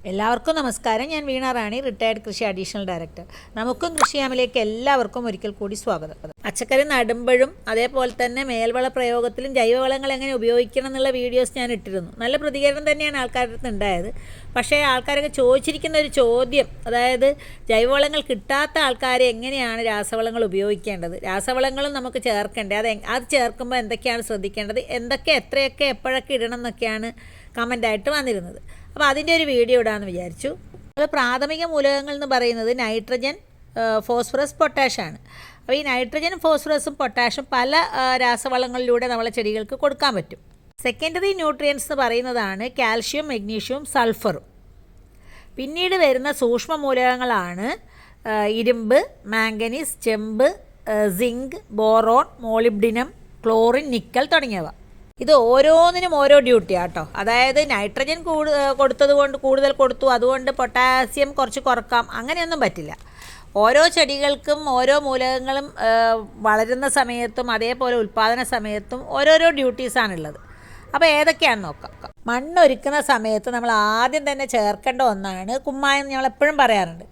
എല്ലാവർക്കും നമസ്കാരം. ഞാൻ വീണ റാണി, റിട്ടയർഡ് കൃഷി അഡീഷണൽ ഡയറക്ടർ. നമുക്കും കൃഷിയാമിലേക്ക് എല്ലാവർക്കും ഒരിക്കൽ കൂടി സ്വാഗതം. പച്ചക്കറി നടുമ്പോഴും അതേപോലെ തന്നെ മേൽവള പ്രയോഗത്തിലും ജൈവവളങ്ങൾ എങ്ങനെ ഉപയോഗിക്കണം എന്നുള്ള വീഡിയോസ് ഞാൻ ഇട്ടിരുന്നു. നല്ല പ്രതികരണം തന്നെയാണ് ആൾക്കാരുടെ അടുത്ത് ഉണ്ടായത്. പക്ഷേ ആൾക്കാരൊക്കെ ചോദിച്ചിരിക്കുന്ന ഒരു ചോദ്യം, അതായത് ജൈവവളങ്ങൾ കിട്ടാത്ത ആൾക്കാരെ എങ്ങനെയാണ് രാസവളങ്ങൾ ഉപയോഗിക്കേണ്ടത്, രാസവളങ്ങളും നമുക്ക് ചേർക്കേണ്ടത്, അത് ചേർക്കുമ്പോൾ എന്തൊക്കെയാണ് ശ്രദ്ധിക്കേണ്ടത്, എന്തൊക്കെ എത്രയൊക്കെ എപ്പോഴൊക്കെ ഇടണം എന്നൊക്കെയാണ് കമൻ്റായിട്ട് വന്നിരുന്നത്. അപ്പോൾ അതിൻ്റെ ഒരു വീഡിയോ ഇടാമെന്ന് വിചാരിച്ചു. അത് പ്രാഥമിക മൂലകങ്ങൾ എന്ന് പറയുന്നത് നൈട്രജൻ, ഫോസ്ഫറസ്, പൊട്ടാഷാണ്. അപ്പോൾ ഈ നൈട്രജനും ഫോസ്ഫറസും പൊട്ടാഷും പല രാസവളങ്ങളിലൂടെ നമ്മളെ ചെടികൾക്ക് കൊടുക്കാൻ പറ്റും. സെക്കൻഡറി ന്യൂട്രിയൻസ് എന്ന് പറയുന്നതാണ് കാൽഷ്യം, മഗ്നീഷ്യവും സൾഫറും. പിന്നീട് വരുന്ന സൂക്ഷ്മ മൂലകങ്ങളാണ് ഇരുമ്പ്, മാംഗനീസ്, ചെമ്പ്, zinc, boron, molybdenum, chlorine, nickel തുടങ്ങിയവ. ഇത് ഓരോന്നിനും ഓരോ ഡ്യൂട്ടിയാണ് കേട്ടോ. അതായത് നൈട്രജൻ കൊടുത്തത് കൊണ്ട് കൂടുതൽ കൊടുത്തു, അതുകൊണ്ട് പൊട്ടാസ്യം കുറച്ച് കുറക്കാം, അങ്ങനെയൊന്നും പറ്റില്ല. ഓരോ ചെടികൾക്കും ഓരോ മൂലകങ്ങളും വളരുന്ന സമയത്തും അതേപോലെ ഉൽപ്പാദന സമയത്തും ഓരോരോ ഡ്യൂട്ടീസാണുള്ളത്. അപ്പോൾ ഏതൊക്കെയാണെന്ന് നോക്കാം. മണ്ണൊരുക്കുന്ന സമയത്ത് നമ്മൾ ആദ്യം തന്നെ ചേർക്കേണ്ട ഒന്നാണ് കുമ്മായം. ഞങ്ങളെപ്പോഴും പറയാറുണ്ട്,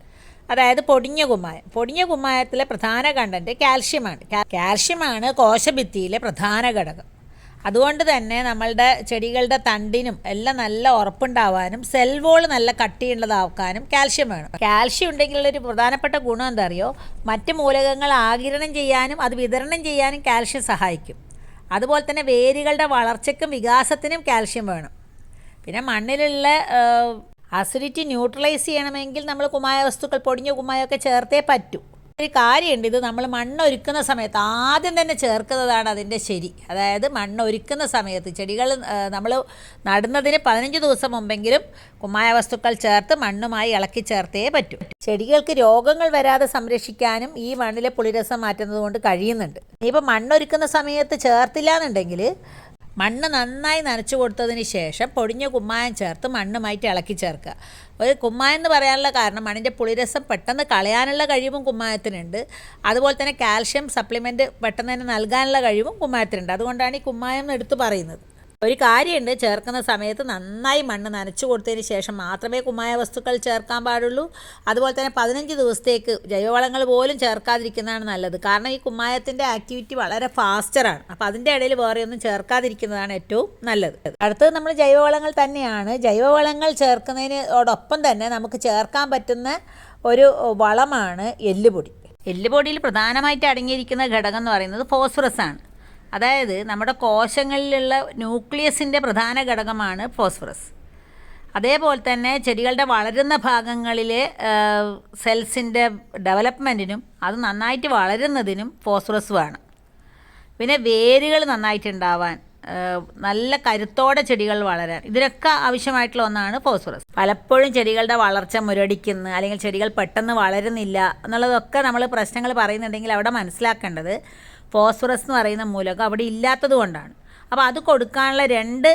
അതായത് പൊടിഞ്ഞ കുമ്മായം. പൊടിഞ്ഞ കുമ്മായത്തിലെ പ്രധാന കണ്ടൻറ്റ് കാൽഷ്യമാണ്. കാൽഷ്യമാണ് കോശഭിത്തിയിലെ പ്രധാന ഘടകം. അതുകൊണ്ട് തന്നെ നമ്മളുടെ ചെടികളുടെ തണ്ടിനും എല്ലാം നല്ല ഉറപ്പുണ്ടാവാനും സെൽ വോൾ നല്ല കട്ടിയുള്ളതാക്കാനും കാൽഷ്യം വേണം. കാൽഷ്യം ഉണ്ടെങ്കിലുള്ളൊരു പ്രധാനപ്പെട്ട ഗുണം എന്താ അറിയോ, മറ്റ് മൂലകങ്ങൾ ആഗിരണം ചെയ്യാനും അത് വിതരണം ചെയ്യാനും കാൽഷ്യം സഹായിക്കും. അതുപോലെ തന്നെ വേരുകളുടെ വളർച്ചയ്ക്കും വികാസത്തിനും കാൽഷ്യം വേണം. പിന്നെ മണ്ണിലുള്ള അസിഡിറ്റി ന്യൂട്രലൈസ് ചെയ്യണമെങ്കിൽ നമ്മൾ കുമ്മായ വസ്തുക്കൾ, പൊടിഞ്ഞ കുമ്മായമൊക്കെ ചേർത്തേ പറ്റൂ. ഒരു കാര്യമുണ്ട്, ഇത് നമ്മൾ മണ്ണൊരുക്കുന്ന സമയത്ത് ആദ്യം തന്നെ ചേർക്കുന്നതാണ് അതിൻ്റെ ശരി. അതായത് മണ്ണൊരുക്കുന്ന സമയത്ത് ചെടികൾ നമ്മൾ നടുന്നതിന് 15 ദിവസം മുമ്പെങ്കിലും കുമ്മായ വസ്തുക്കൾ ചേർത്ത് മണ്ണുമായി ഇളക്കി ചേർത്തേ പറ്റൂ. ചെടികൾക്ക് രോഗങ്ങൾ വരാതെ സംരക്ഷിക്കാനും ഈ മണ്ണിലെ പുളിരസം മാറ്റുന്നത് കൊണ്ട് കഴിയുന്നുണ്ട്. ഇനിയിപ്പോൾ മണ്ണൊരുക്കുന്ന സമയത്ത് ചേർത്തില്ല എന്നുണ്ടെങ്കിൽ മണ്ണ് നന്നായി നനച്ചു കൊടുത്തതിന് ശേഷം പൊടിഞ്ഞ കുമ്മായം ചേർത്ത് മണ്ണുമായിട്ട് ഇളക്കി ചേർക്കുക. ഒരു കുമ്മായം എന്ന് പറയാനുള്ള കാരണം മണ്ണിൻ്റെ പുളിരസം പെട്ടെന്ന് കളയാനുള്ള കഴിവും കുമ്മായത്തിനുണ്ട്. അതുപോലെ തന്നെ കാൽഷ്യം സപ്ലിമെൻറ്റ് പെട്ടെന്ന് തന്നെ നൽകാനുള്ള കഴിവും കുമ്മായത്തിനുണ്ട്. അതുകൊണ്ടാണ് ഈ കുമ്മായം എന്ന് എടുത്ത് പറയുന്നത്. ഒരു കാര്യമുണ്ട്, ചേർക്കുന്ന സമയത്ത് നന്നായി മണ്ണ് നനച്ചു കൊടുത്തതിന് ശേഷം മാത്രമേ കുമ്മായ വസ്തുക്കൾ ചേർക്കാൻ പാടുള്ളൂ. അതുപോലെ തന്നെ 15 ദിവസത്തേക്ക് ജൈവവളങ്ങൾ പോലും ചേർക്കാതിരിക്കുന്നതാണ് നല്ലത്. കാരണം ഈ കുമ്മായത്തിൻ്റെ ആക്ടിവിറ്റി വളരെ ഫാസ്റ്ററാണ്. അപ്പോൾ അതിൻ്റെ ഇടയിൽ വേറെ ഒന്നും ചേർക്കാതിരിക്കുന്നതാണ് ഏറ്റവും നല്ലത്. അടുത്തത് നമ്മൾ ജൈവവളങ്ങൾ തന്നെയാണ്. ജൈവവളങ്ങൾ ചേർക്കുന്നതിനോടൊപ്പം തന്നെ നമുക്ക് ചേർക്കാൻ പറ്റുന്ന ഒരു വളമാണ് എല്ലുപൊടി. എല്ലുപൊടിയിൽ പ്രധാനമായിട്ട് അടങ്ങിയിരിക്കുന്ന ഘടകം എന്ന് പറയുന്നത് ഫോസ്ഫറസ് ആണ്. അതായത് നമ്മുടെ കോശങ്ങളിലുള്ള ന്യൂക്ലിയസിൻ്റെ പ്രധാന ഘടകമാണ് ഫോസ്ഫറസ്. അതേപോലെ തന്നെ ചെടികളുടെ വളരുന്ന ഭാഗങ്ങളിലെ സെൽസിൻ്റെ ഡെവലപ്മെൻറ്റിനും അത് നന്നായിട്ട് വളരുന്നതിനും ഫോസ്ഫറസ് വേണം. പിന്നെ വേരുകൾ നന്നായിട്ടുണ്ടാവാൻ, നല്ല കരുത്തോടെ ചെടികൾ വളരാൻ, ഇതിനൊക്കെ ആവശ്യമായിട്ടുള്ള ഒന്നാണ് ഫോസ്ഫറസ്. പലപ്പോഴും ചെടികളുടെ വളർച്ച മുരടിക്കുന്നു, അല്ലെങ്കിൽ ചെടികൾ പെട്ടെന്ന് വളരുന്നില്ല എന്നുള്ളതൊക്കെ നമ്മൾ പ്രശ്നങ്ങൾ പറയുന്നുണ്ടെങ്കിൽ അവിടെ മനസ്സിലാക്കേണ്ടത് ഫോസ്ഫറസ് എന്ന് പറയുന്ന മൂലകം അവിടെ ഇല്ലാത്തത് കൊണ്ടാണ്. അപ്പോൾ അത് കൊടുക്കാനുള്ള 2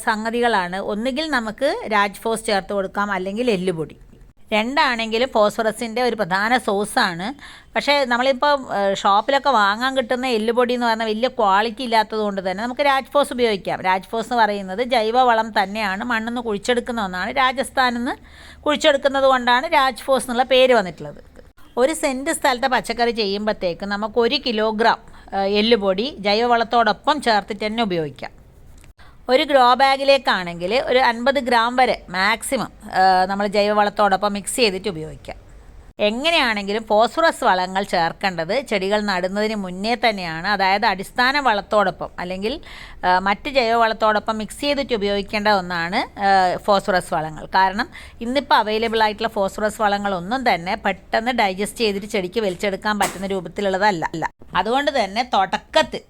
സംഗതികളാണ്. ഒന്നുകിൽ നമുക്ക് രാജ്ഫോസ് ചേർത്ത് കൊടുക്കാം, അല്ലെങ്കിൽ എല്ലുപൊടി. രണ്ടാണെങ്കിലും ഫോസ്ഫറസിൻ്റെ ഒരു പ്രധാന സോഴ്സാണ്. പക്ഷേ നമ്മളിപ്പോൾ ഷോപ്പിലൊക്കെ വാങ്ങാൻ കിട്ടുന്ന എല്ലുപൊടി എന്ന് പറഞ്ഞാൽ വലിയ ക്വാളിറ്റി ഇല്ലാത്തത് കൊണ്ട് തന്നെ നമുക്ക് രാജ്ഫോസ് ഉപയോഗിക്കാം. രാജ്ഫോസ് എന്ന് പറയുന്നത് ജൈവവളം തന്നെയാണ്, മണ്ണിൽ നിന്ന് കുഴിച്ചെടുക്കുന്ന ഒന്നാണ്. രാജസ്ഥാനിൽ നിന്ന് കുഴിച്ചെടുക്കുന്നത് കൊണ്ടാണ് രാജ്ഫോസ് എന്നുള്ള പേര് വന്നിട്ടുള്ളത്. 1 സെൻറ്റ് സ്ഥലത്തെ പച്ചക്കറി ചെയ്യുമ്പോഴത്തേക്ക് നമുക്ക് 1 കിലോഗ്രാം എല്ലുപൊടി ജൈവവളത്തോടൊപ്പം ചേർത്തിട്ട് തന്നെ ഉപയോഗിക്കാം. ഒരു ഗ്രോ ബാഗിലേക്കാണെങ്കിൽ ഒരു 50 ഗ്രാം വരെ മാക്സിമം നമ്മൾ ജൈവവളത്തോടൊപ്പം മിക്സ് ചെയ്തിട്ട് ഉപയോഗിക്കാം. എങ്ങനെയാണെങ്കിലും ഫോസ്ഫറസ് വളങ്ങൾ ചേർക്കേണ്ടത് ചെടികൾ നടുന്നതിന് മുന്നേ തന്നെയാണ്. അതായത് അടിസ്ഥാന വളത്തോടൊപ്പം അല്ലെങ്കിൽ മറ്റ് ജൈവവളത്തോടൊപ്പം മിക്സ് ചെയ്തിട്ട് ഉപയോഗിക്കേണ്ട ഒന്നാണ് ഫോസ്ഫറസ് വളങ്ങൾ. കാരണം ഇന്നിപ്പോൾ അവൈലബിൾ ആയിട്ടുള്ള ഫോസ്ഫറസ് വളങ്ങളൊന്നും തന്നെ പെട്ടെന്ന് ഡൈജസ്റ്റ് ചെയ്തിട്ട് ചെടിക്ക് വലിച്ചെടുക്കാൻ പറ്റുന്ന രൂപത്തിലുള്ളതല്ല. അതുകൊണ്ട് തന്നെ തുടക്കത്തിൽ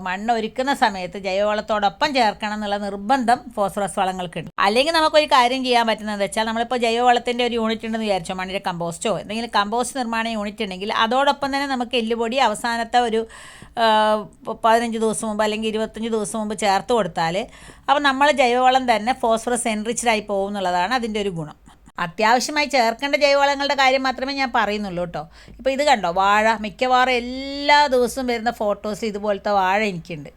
മണ്ണൊരുക്കുന്ന സമയത്ത് ജൈവവളത്തോടൊപ്പം ചേർക്കണം എന്നുള്ള നിർബന്ധം ഫോസ്ഫറസ് വളങ്ങൾക്കുണ്ട്. അല്ലെങ്കിൽ നമുക്കൊരു കാര്യം ചെയ്യാൻ പറ്റുന്നത് വെച്ചാൽ, നമ്മളിപ്പോൾ ജൈവവളത്തിൻ്റെ ഒരു യൂണിറ്റ് ഉണ്ടെന്ന് വിചാരിച്ചോ, മണ്ണിര കമ്പോസ്റ്റോ എന്തെങ്കിലും കമ്പോസ്റ്റ് നിർമ്മാണ യൂണിറ്റ് ഉണ്ടെങ്കിൽ അതോടൊപ്പം തന്നെ നമുക്ക് എല്ലുപൊടി അവസാനത്തെ ഒരു 15 ദിവസം മുമ്പ് അല്ലെങ്കിൽ 25 ദിവസം മുമ്പ് ചേർത്ത് കൊടുത്താൽ അപ്പോൾ നമ്മൾ ജൈവവളം തന്നെ ഫോസ്ഫറസ് എൻറിച്ച്ഡായി പോകും എന്നുള്ളതാണ് അതിൻ്റെ ഒരു ഗുണം. അത്യാവശ്യമായി ചേർക്കേണ്ട ജൈവവളങ്ങളുടെ കാര്യം മാത്രമേ ഞാൻ പറയുന്നുള്ളൂ കേട്ടോ. ഇപ്പോൾ ഇത് കണ്ടോ, വാഴ. മിക്കവാറും എല്ലാ ദിവസവും വരുന്ന ഫോട്ടോസ് ഇതുപോലത്തെ വാഴ എനിക്കുണ്ട്.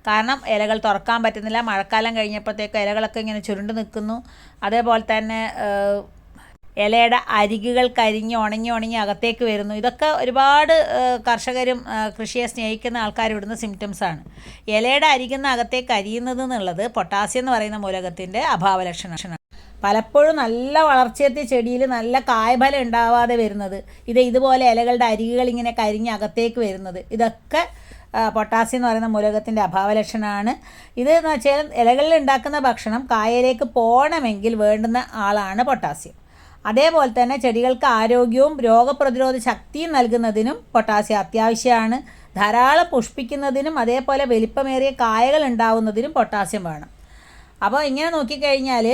കാരണം ഇലകൾ തുറക്കാൻ പറ്റുന്നില്ല. മഴക്കാലം കഴിഞ്ഞപ്പോഴത്തേക്ക് ഇലകളൊക്കെ ഇങ്ങനെ ചുരുണ്ട് നിൽക്കുന്നു. അതേപോലെ തന്നെ ഇലയുടെ അരികുകൾ കരിഞ്ഞ് ഉണങ്ങി അകത്തേക്ക് വരുന്നു. ഇതൊക്കെ ഒരുപാട് കർഷകരും കൃഷിയെ സ്നേഹിക്കുന്ന ആൾക്കാർ ഇടുന്ന സിംറ്റംസാണ്. ഇലയുടെ അരികുന്ന അകത്തേക്ക് അരിയുന്നത് എന്നുള്ളത് പൊട്ടാസ്യം എന്ന് പറയുന്ന മൂലകത്തിൻ്റെ അഭാവ ലക്ഷണമാണ്. പലപ്പോഴും നല്ല വളർച്ചയെത്തിയ ചെടിയിൽ നല്ല കായ്ഫലം ഉണ്ടാവാതെ വരുന്നത്, ഇതുപോലെ ഇലകളുടെ അരികുകൾ ഇങ്ങനെ കരിഞ്ഞ് അകത്തേക്ക് വരുന്നത്, ഇതൊക്കെ പൊട്ടാസ്യം എന്ന് പറയുന്ന മൂലകത്തിൻ്റെ അഭാവലക്ഷണമാണ്. എന്ന് വെച്ചാൽ ഇലകളിൽ ഉണ്ടാക്കുന്ന ഭക്ഷണം കായയിലേക്ക് പോകണമെങ്കിൽ വേണ്ടുന്ന ആളാണ് പൊട്ടാസ്യം. അതേപോലെ തന്നെ ചെടികൾക്ക് ആരോഗ്യവും രോഗപ്രതിരോധ ശക്തിയും നൽകുന്നതിനും പൊട്ടാസ്യം അത്യാവശ്യമാണ്. ധാരാളം പുഷ്പിക്കുന്നതിനും അതേപോലെ വലിപ്പമേറിയ കായകൾ ഉണ്ടാവുന്നതിനും പൊട്ടാസ്യം വേണം. അപ്പോൾ ഇങ്ങനെ നോക്കിക്കഴിഞ്ഞാൽ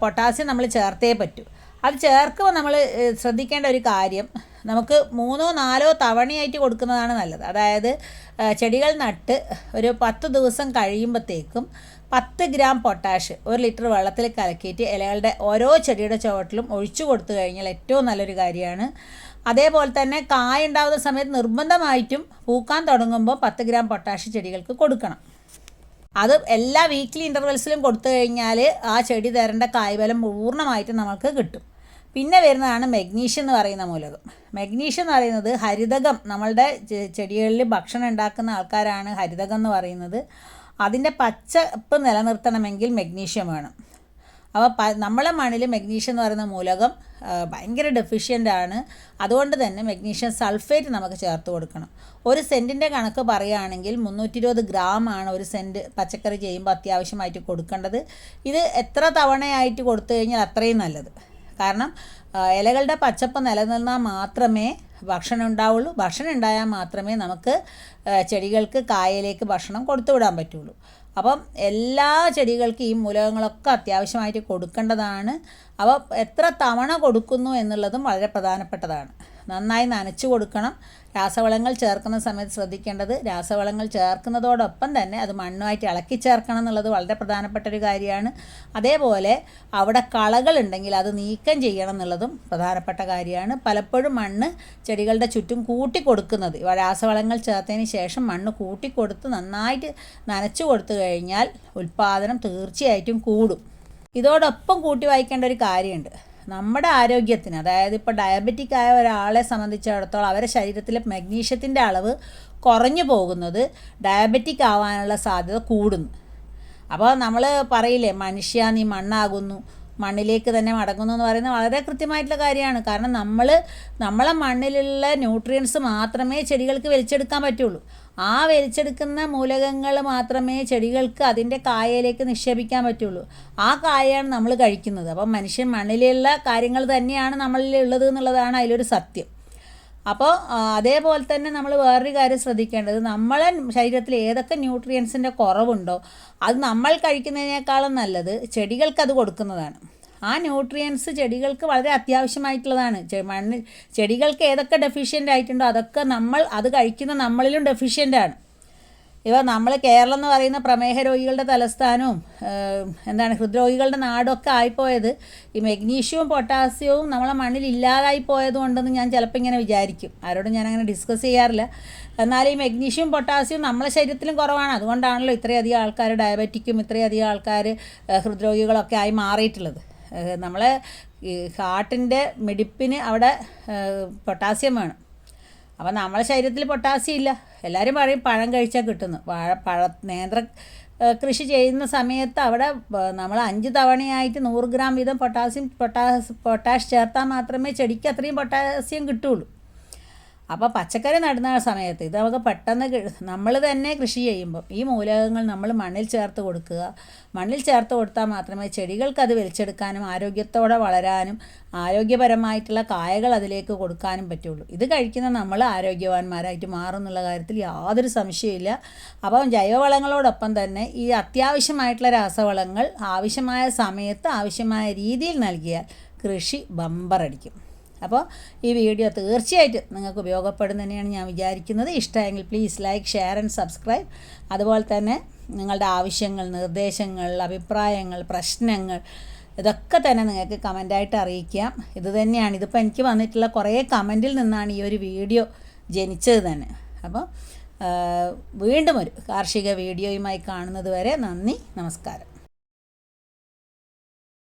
പൊട്ടാസ്യം നമ്മൾ ചേർത്തേ പറ്റൂ. അത് ചേർക്കുമ്പോൾ നമ്മൾ ശ്രദ്ധിക്കേണ്ട ഒരു കാര്യം, നമുക്ക് 3-4 തവണയായിട്ട് കൊടുക്കുന്നതാണ് നല്ലത്. അതായത് ചെടികൾ നട്ട് ഒരു 10 ദിവസം കഴിയുമ്പോഴത്തേക്കും 10 ഗ്രാം പൊട്ടാഷ് 1 ലിറ്റർ വെള്ളത്തിൽ കലക്കിയിട്ട് ഇലകളുടെ ഓരോ ചെടിയുടെ ചുവട്ടിലും ഒഴിച്ചു കൊടുത്തു കഴിഞ്ഞാൽ ഏറ്റവും നല്ലൊരു കാര്യമാണ്. അതേപോലെ തന്നെ കായ ഉണ്ടാകുന്ന സമയത്ത് നിർബന്ധമായിട്ടും പൂക്കാൻ തുടങ്ങുമ്പോൾ 10 ഗ്രാം പൊട്ടാഷ് ചെടികൾക്ക് കൊടുക്കണം. അത് എല്ലാ വീക്ക്ലി ഇൻ്റർവെൽസിലും കൊടുത്തു കഴിഞ്ഞാൽ ആ ചെടി തരേണ്ട കായ്ഫലം പൂർണ്ണമായിട്ടും നമുക്ക് കിട്ടും. പിന്നെ വരുന്നതാണ് മഗ്നീഷ്യം എന്ന് പറയുന്ന മൂലകം. മഗ്നീഷ്യം എന്ന് പറയുന്നത് ഹരിതകം, നമ്മളുടെ ചെടികളിൽ ഭക്ഷണം ഉണ്ടാക്കുന്ന ആൾക്കാരാണ് ഹരിതകം എന്ന് പറയുന്നത്. അതിൻ്റെ പച്ചപ്പ് നിലനിർത്തണമെങ്കിൽ മഗ്നീഷ്യം വേണം. അപ്പോൾ നമ്മളെ മണ്ണിൽ മഗ്നീഷ്യം എന്ന് പറയുന്ന മൂലകം ഭയങ്കര ഡെഫിഷ്യൻ്റാണ്. അതുകൊണ്ട് തന്നെ മഗ്നീഷ്യം സൾഫേറ്റ് നമുക്ക് ചേർത്ത് കൊടുക്കണം. 1 സെൻറ്റിൻ്റെ കണക്ക് പറയുകയാണെങ്കിൽ 320 ഗ്രാമാണ് 1 സെൻറ്റ് പച്ചക്കറി ചെയ്യുമ്പോൾ അത്യാവശ്യമായിട്ട് കൊടുക്കേണ്ടത്. ഇത് എത്ര തവണയായിട്ട് കൊടുത്തു കഴിഞ്ഞാൽ അത്രയും നല്ലത്. കാരണം ഇലകളുടെ പച്ചപ്പ് നിലനിന്നാൽ മാത്രമേ ഭക്ഷണം ഉണ്ടാവുള്ളൂ. ഭക്ഷണം ഉണ്ടായാൽ മാത്രമേ നമുക്ക് ചെടികൾക്ക് കായയിലേക്ക് ഭക്ഷണം കൊടുത്തു വിടാൻ പറ്റുള്ളൂ. അപ്പം എല്ലാ ചെടികൾക്കും ഈ മൂലകങ്ങളൊക്കെ അത്യാവശ്യമായിട്ട് കൊടുക്കേണ്ടതാണ്. അപ്പോൾ എത്ര തവണ കൊടുക്കുന്നു എന്നുള്ളതും വളരെ പ്രധാനപ്പെട്ടതാണ്. നന്നായി നനച്ചു കൊടുക്കണം. രാസവളങ്ങൾ ചേർക്കുന്ന സമയത്ത് ശ്രദ്ധിക്കേണ്ടത്, രാസവളങ്ങൾ ചേർക്കുന്നതോടൊപ്പം തന്നെ അത് മണ്ണുമായിട്ട് ഇളക്കി ചേർക്കണം എന്നുള്ളത് വളരെ പ്രധാനപ്പെട്ട ഒരു കാര്യമാണ്. അതേപോലെ അവിടെ കളകളുണ്ടെങ്കിൽ അത് നീക്കം ചെയ്യണം എന്നുള്ളതും പ്രധാനപ്പെട്ട കാര്യമാണ്. പലപ്പോഴും മണ്ണ് ചെടികളുടെ ചുറ്റും കൂട്ടിക്കൊടുക്കുന്നത്, രാസവളങ്ങൾ ചേർത്തതിന് ശേഷം മണ്ണ് കൂട്ടിക്കൊടുത്ത് നന്നായിട്ട് നനച്ചു കൊടുത്തു കഴിഞ്ഞാൽ ഉൽപ്പാദനം തീർച്ചയായിട്ടും കൂടും. ഇതോടൊപ്പം കൂട്ടി വായിക്കേണ്ട ഒരു കാര്യമുണ്ട്. നമ്മുടെ ആരോഗ്യത്തിന്, അതായത് ഇപ്പോൾ ഡയബറ്റിക് ആയ ഒരാളെ സംബന്ധിച്ചിടത്തോളം അവരുടെ ശരീരത്തിലെ മഗ്നീഷ്യത്തിൻ്റെ അളവ് കുറഞ്ഞു പോകുന്നത് ഡയബറ്റിക് ആവാനുള്ള സാധ്യത കൂടുന്നു. അപ്പോൾ നമ്മൾ പറയില്ലേ, മനുഷ്യ നീ മണ്ണാകുന്നു, മണ്ണിലേക്ക് തന്നെ മടങ്ങുന്നു എന്ന് പറയുന്നത് വളരെ കൃത്യമായിട്ടുള്ള കാര്യമാണ്. കാരണം നമ്മളെ മണ്ണിലുള്ള ന്യൂട്രിയൻസ് മാത്രമേ ചെടികൾക്ക് വലിച്ചെടുക്കാൻ പറ്റുള്ളൂ. ആ വലിച്ചെടുക്കുന്ന മൂലകങ്ങൾ മാത്രമേ ചെടികൾക്ക് അതിൻ്റെ കായയിലേക്ക് നിക്ഷേപിക്കാൻ പറ്റുള്ളൂ. ആ കായയാണ് നമ്മൾ കഴിക്കുന്നത്. അപ്പം മനുഷ്യൻ മണ്ണിലുള്ള കാര്യങ്ങൾ തന്നെയാണ് നമ്മളിൽ ഉള്ളത് എന്നുള്ളതാണ് അതിലൊരു സത്യം. അപ്പോൾ അതേപോലെ തന്നെ നമ്മൾ വേറൊരു കാര്യം ശ്രദ്ധിക്കേണ്ടത്, നമ്മളെ ശരീരത്തിൽ ഏതൊക്കെ ന്യൂട്രിയൻസിൻ്റെ കുറവുണ്ടോ അത് നമ്മൾ കഴിക്കുന്നതിനേക്കാളും നല്ലത് ചെടികൾക്കത് കൊടുക്കുന്നതാണ്. ആ ന്യൂട്രിയൻസ് ചെടികൾക്ക് വളരെ അത്യാവശ്യമായിട്ടുള്ളതാണ്. ചെടികൾക്ക് ഏതൊക്കെ ഡെഫിഷ്യൻ്റ് ആയിട്ടുണ്ടോ അതൊക്കെ അത് കഴിക്കുന്ന നമ്മളിലും ഡെഫിഷ്യൻ്റാണ്. നമ്മൾ കേരളം എന്ന് പറയുന്ന പ്രമേഹ രോഗികളുടെ തലസ്ഥാനവും ഹൃദ്രോഗികളുടെ നാടൊക്കെ ആയിപ്പോയത് ഈ മഗ്നീഷ്യവും പൊട്ടാസ്യവും നമ്മളെ മണ്ണിൽ ഇല്ലാതായി പോയതുകൊണ്ടെന്ന് ഞാൻ ചിലപ്പോൾ ഇങ്ങനെ വിചാരിക്കും. ആരോടും ഞാനങ്ങനെ ഡിസ്കസ് ചെയ്യാറില്ല. എന്നാൽ ഈ മഗ്നീഷ്യവും പൊട്ടാസ്യവും നമ്മളെ ശരീരത്തിലും കുറവാണ്. അതുകൊണ്ടാണല്ലോ ഇത്രയധികം ആൾക്കാർ ഡയബറ്റിക്കും ഇത്രയധികം ആൾക്കാർ ഹൃദ്രോഗികളൊക്കെ ആയി മാറിയിട്ടുള്ളത്. നമ്മളെ ഹാർട്ടിൻ്റെ മിടിപ്പിന് അവിടെ പൊട്ടാസ്യം വേണം. അപ്പം നമ്മളെ ശരീരത്തിൽ പൊട്ടാസ്യം ഇല്ല. എല്ലാവരും പറയും പഴം കഴിച്ചാൽ കിട്ടുന്നു. നേന്ത്ര കൃഷി ചെയ്യുന്ന സമയത്ത് അവിടെ നമ്മൾ 5 തവണയായിട്ട് 100 ഗ്രാം വീതം പൊട്ടാഷ് ചേർത്താൽ മാത്രമേ ചെടിക്ക് അത്രയും പൊട്ടാസ്യം കിട്ടുള്ളൂ. അപ്പോൾ പച്ചക്കറി നടുന്ന സമയത്ത് ഇത് നമുക്ക് പെട്ടെന്ന് നമ്മൾ തന്നെ കൃഷി ചെയ്യുമ്പോൾ ഈ മൂലകങ്ങൾ നമ്മൾ മണ്ണിൽ ചേർത്ത് കൊടുക്കുക. മണ്ണിൽ ചേർത്ത് കൊടുത്താൽ മാത്രമേ ചെടികൾക്ക് അത് വലിച്ചെടുക്കാനും ആരോഗ്യത്തോടെ വളരാനും ആരോഗ്യപരമായിട്ടുള്ള കായകൾ അതിലേക്ക് കൊടുക്കാനും പറ്റുള്ളൂ. ഇത് കഴിക്കുന്ന നമ്മൾ ആരോഗ്യവാന്മാരായിട്ട് മാറും എന്നുള്ള കാര്യത്തിൽ യാതൊരു സംശയമില്ല. അപ്പം ജൈവവളങ്ങളോടൊപ്പം തന്നെ ഈ അത്യാവശ്യമായിട്ടുള്ള രാസവളങ്ങൾ ആവശ്യമായ സമയത്ത് ആവശ്യമായ രീതിയിൽ നൽകിയാൽ കൃഷി ബമ്പറടിക്കും. അപ്പോൾ ഈ വീഡിയോ തീർച്ചയായിട്ടും നിങ്ങൾക്ക് ഉപയോഗപ്പെടും തന്നെയാണ് ഞാൻ വിചാരിക്കുന്നത്. ഇഷ്ടമായെങ്കിൽ please like, share and subscribe. അതുപോലെ തന്നെ നിങ്ങളുടെ ആവശ്യങ്ങൾ, നിർദ്ദേശങ്ങൾ, അഭിപ്രായങ്ങൾ, പ്രശ്നങ്ങൾ ഇതൊക്കെ തന്നെ നിങ്ങൾക്ക് കമൻ്റായിട്ട് അറിയിക്കാം. ഇത് തന്നെയാണ്, ഇതിപ്പോൾ എനിക്ക് വന്നിട്ടുള്ള കുറേ കമൻറ്റിൽ നിന്നാണ് ഈ ഒരു വീഡിയോ ജനിച്ചത് തന്നെ. അപ്പോൾ വീണ്ടും ഒരു കാർഷിക വീഡിയോയുമായി കാണുന്നത് വരെ നന്ദി, നമസ്കാരം.